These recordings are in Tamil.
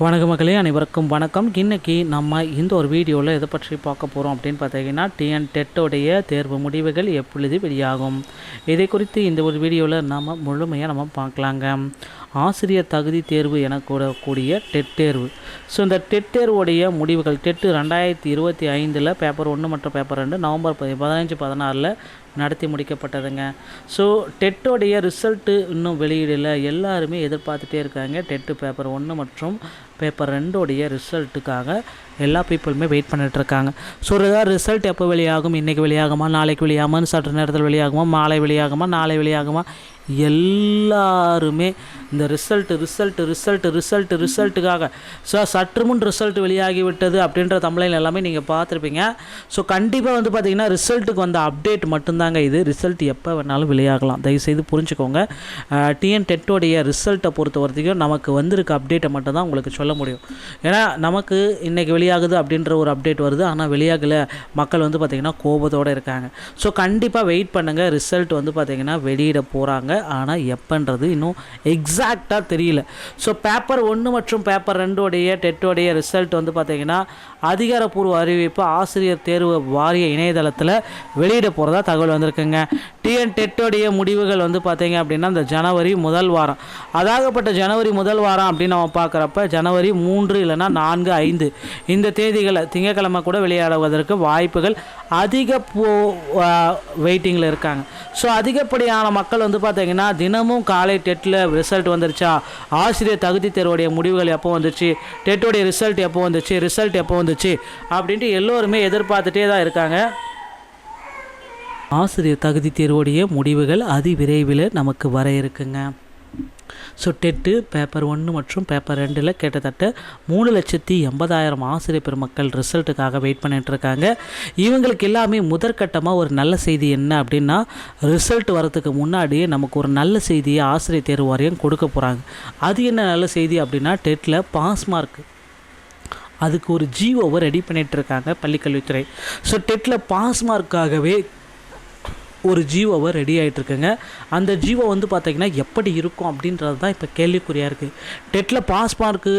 வணக்கம் மக்களே, அனைவருக்கும் வணக்கம். இன்றைக்கி நம்ம இந்த ஒரு வீடியோவில் எதை பற்றி பார்க்க போகிறோம் அப்படின்னு பார்த்தீங்கன்னா, டெட்டோடைய தேர்வு முடிவுகள் எப்பொழுது வெளியாகும், இதை குறித்து இந்த ஒரு வீடியோவில் முழுமையாக பார்க்கலாங்க. ஆசிரியர் தகுதி தேர்வு என கூடக்கூடிய டெட் தேர்வு. ஸோ இந்த டெட் தேர்வுடைய முடிவுகள் டெட்டு 2025 பேப்பர் 1 மற்றும் பேப்பர் 2 நவம்பர் 15-16 நடத்தி முடிக்கப்பட்டதுங்க. ஸோ டெட்டோடைய ரிசல்ட்டு இன்னும் வெளியிடல, எல்லாருமே எதிர்பார்த்துட்டே இருக்காங்க. டெட்டு பேப்பர் 1 மற்றும் பேப்பர் 2 ரிசல்ட்டுக்காக எல்லா பீப்புளுமே வெயிட் பண்ணிகிட்ருக்காங்க. ஸோ ரிசல்ட் எப்போ வெளியாகும், இன்றைக்கி வெளியாகுமா, நாளைக்கு வெளியாகுமா, சற்று நேரத்தில் வெளியாகுமா, மாலை வெளியாகுமா, நாளை வெளியாகுமா, எல்லாருமே இந்த ரிசல்ட்டுக்காக சற்று முன் ரிசல்ட் வெளியாகிவிட்டது அப்படின்ற தமிழில் எல்லாமே நீங்கள் பார்த்துருப்பீங்க. ஸோ கண்டிப்பாக பார்த்திங்கன்னா ரிசல்ட்டுக்கு வந்த அப்டேட் மட்டும்தாங்க இது. ரிசல்ட் எப்போ வேணாலும் வெளியாகலாம், தயவுசெய்து புரிஞ்சுக்கோங்க. டெட்டோடைய ரிசல்ட்டை பொறுத்த வரைக்கும் நமக்கு வந்திருக்க அப்டேட்டை மட்டும்தான் உங்களுக்கு சொல்ல முடியும். ஏன்னா நமக்கு இன்றைக்கி வெளியாகுது அப்படின்ற ஒரு அப்டேட் வருது, ஆனால் வெளியாகலை, மக்கள் பார்த்திங்கன்னா கோபத்தோடு இருக்காங்க. ஸோ கண்டிப்பாக வெயிட் பண்ணுங்கள். ரிசல்ட் பார்த்திங்கன்னா வெளியிட போகிறாங்க, ஆனால் எப்போன்றது இன்னும் எக்ஸாக்டாக தெரியல. ஸோ பேப்பர் 1 மற்றும் பேப்பர் 2 டெட்டோடைய ரிசல்ட் பார்த்திங்கன்னா அதிகாரப்பூர்வ அறிவிப்பு ஆசிரியர் தேர்வு வாரிய இணையதளத்தில் வெளியிட போகிறதா தகவல் வந்திருக்குங்க. டெட்டோடைய முடிவுகள் பார்த்திங்க அப்படின்னா இந்த ஜனவரி முதல் வாரம், அதாகப்பட்ட ஜனவரி முதல் வாரம் அப்படின்னு நம்ம பார்க்குறப்ப ஜனவரி 3 இல்லைனா 4, 5 இந்த தேதிகளை திங்கட்கிழமை கூட வெளியாடுவதற்கு வாய்ப்புகள் அதிக வெயிட்டிங்கில் இருக்காங்க. ஸோ அதிகப்படியான மக்கள் பார்த்திங்கன்னா தினமும் காலை டெட்டில் ரிசல்ட் வந்துருச்சா, ஆசிரியர் தகுதி தேர்வுடைய முடிவுகள் எப்போ வந்துச்சு, டெட்டோடைய ரிசல்ட் எப்போ வந்துச்சு அப்படின்ட்டு எல்லோருமே எதிர்பார்த்துட்டே தான் இருக்காங்க. ஆசிரியர் தகுதி தேர்வுடைய முடிவுகள் விரைவில் நமக்கு வர இருக்குங்க. ஸோ டெட்டு பேப்பர் 1 மற்றும் பேப்பர் 2 கிட்டத்தட்ட 3,80,000 ஆசிரியர் பெருமக்கள் ரிசல்ட்டுக்காக வெயிட் பண்ணிகிட்ருக்காங்க. இவங்களுக்கு எல்லாமே முதற்கட்டமாக ஒரு நல்ல செய்தி என்ன அப்படின்னா, ரிசல்ட் வரதுக்கு முன்னாடியே நமக்கு ஒரு நல்ல செய்தியை ஆசிரியர் தேர்வு வாரியம் கொடுக்க போகிறாங்க. அது என்ன நல்ல செய்தி அப்படின்னா, டெட்டில் பாஸ் மார்க் அதுக்கு ஒரு ஜிஓவை ரெடி பண்ணிகிட்ருக்காங்க பள்ளிக்கல்வித்துறை. ஸோ டெட்டில் பாஸ் மார்க்காகவே ஒரு ஜிஓவை ரெடி ஆகிட்டுருக்குங்க. அந்த ஜிஓ பார்த்திங்கன்னா எப்படி இருக்கும் அப்படின்றது தான் இப்போ கேள்விக்குறியாக இருக்குது. டெட்டில் பாஸ் மார்க்கு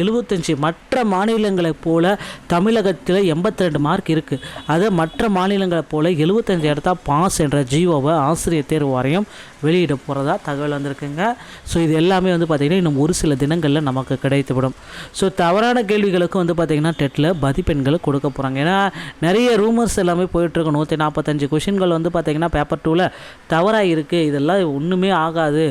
75, மற்ற மாநிலங்களை போல் தமிழகத்தில் 82 மார்க் இருக்குது. அது மற்ற மாநிலங்களை போல் 75 எடுத்தால் பாஸ் என்ற ஜிஓவை ஆசிரியர் தேர்வு வாரியம் வெளியிட போகிறதா தகவல் வந்திருக்குங்க. ஸோ இது எல்லாமே பார்த்திங்கன்னா இன்னும் ஒரு சில தினங்களில் நமக்கு கிடைத்துவிடும். ஸோ தவறான கேள்விகளுக்கு பார்த்திங்கன்னா டெட்டில் மதிப்பெண்களை கொடுக்க போகிறாங்க. ஏன்னா நிறைய ரூமர்ஸ் எல்லாமே போயிட்டுருக்கு. 145 கொஷின்கள் பார்த்திங்கன்னா பேப்பர் 2 தவறாக இருக்குது, இதெல்லாம் ஒன்றுமே ஆகாது,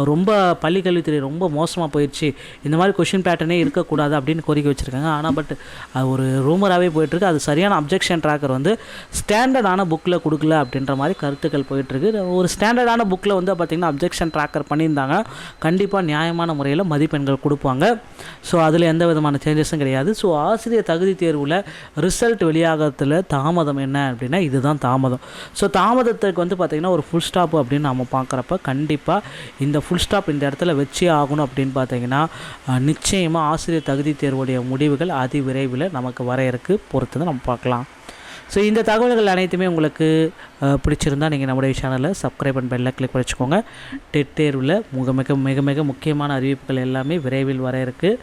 ரொம்ப பள்ளிக்கல்வித்துறை ரொம்ப மோசமாக போயிடுச்சு, இந்த மாதிரி கொஷின் பேட்டர்னே இருக்கக்கூடாது அப்படின்னு கோரிக்கை வச்சுருக்காங்க. ஆனால் பட் அது ஒரு ரூமராகவே போயிட்டுருக்கு. அது சரியான அப்ஜெக்ஷன் ட்ராக்கர் ஸ்டாண்டர்டான புக்கில் கொடுக்கல அப்படின்ற மாதிரி கருத்துக்கள் போயிட்டுருக்கு. ஒரு ஸ்டாண்டர்டான புக்கில் பார்த்திங்கன்னா அப்ஜெக்ஷன் ட்ராக்கர் பண்ணியிருந்தாங்க, கண்டிப்பாக நியாயமான முறையில் மதிப்பெண்கள் கொடுப்பாங்க. ஸோ அதில் எந்த விதமான சேஞ்சஸும் கிடையாது. ஸோ ஆசிரியர் தகுதி தேர்வில் ரிசல்ட் வெளியாகிறதுல தாமதம் என்ன அப்படின்னா இதுதான் தாமதம். ஸோ தாமதத்துக்கு பார்த்திங்கன்னா ஒரு ஃபுல் ஸ்டாப் அப்படின்னு நம்ம பார்க்குறப்ப கண்டிப்பாக இந்த ஃபுல் ஸ்டாப் இந்த இடத்துல வச்சே ஆகணும் அப்படின்னு பார்த்திங்கன்னா நிச்சயமாக ஆசிரியர் தகுதி தேர்வுடைய முடிவுகள் விரைவில் நமக்கு வர இருக்கு, பொறுத்து நம்ம பார்க்கலாம். ஸோ இந்த தகவல்கள் அனைத்துமே உங்களுக்கு பிடிச்சிருந்தால் நீங்கள் நம்முடைய சேனலை சப்ஸ்கிரைப் பண்ண பெல்லை கிளிக் பண்ணிச்சுக்கோங்க. டெட் தேர்வில் மிக மிக முக்கியமான அறிவிப்புகள் எல்லாமே விரைவில் வர இருக்குது.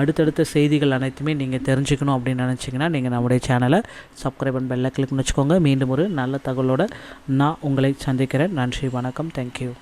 அடுத்தடுத்த செய்திகள் அனைத்துமே நீங்கள் தெரிஞ்சுக்கணும் அப்படின்னு நினச்சிங்கன்னா நீங்கள் நம்முடைய சேனலை சப்ஸ்கிரைப் பண்ண பெல்லை கிளிக் பண்ணிச்சுக்கோங்க. மீண்டும் ஒரு நல்ல தகவலோடு நான் உங்களை சந்திக்கிறேன். நன்றி, வணக்கம், தேங்க்யூ.